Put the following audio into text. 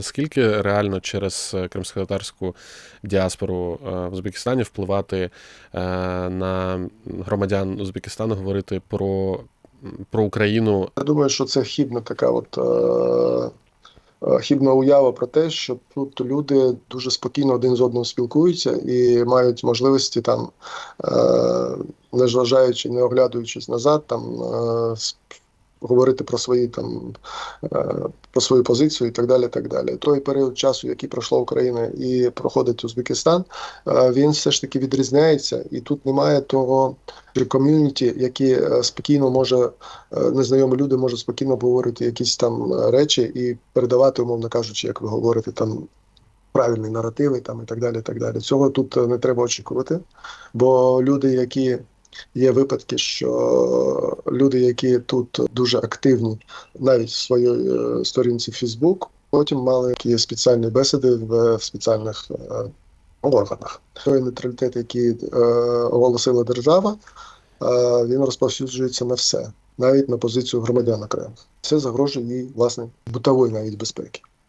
Наскільки реально через кримськотатарську діаспору в Узбекистані впливати на громадян Узбекистану, говорити про Україну? Я думаю, що це хібна уява про те, що тут люди дуже спокійно один з одним спілкуються і мають можливості там, не зважаючи, не оглядуючись назад, говорити про про свою позицію і так далі, так далі. Той період часу, який пройшла Україна і проходить Узбекистан, він все ж таки відрізняється, і тут немає того ком'юніті, які спокійно незнайомі люди можуть спокійно говорити якісь там речі і передавати, умовно кажучи, як ви говорите, правильні наративи і так далі, так далі. Цього тут не треба очікувати, бо є випадки, що люди, які тут дуже активні, навіть в своїй сторінці Facebook, потім мали такі спеціальні бесіди в спеціальних органах. Той нейтралітет, який оголосила держава, він розповсюджується на все, навіть на позицію громадян окремо. Це загрожує їй, власне, бутової навіть безпеки.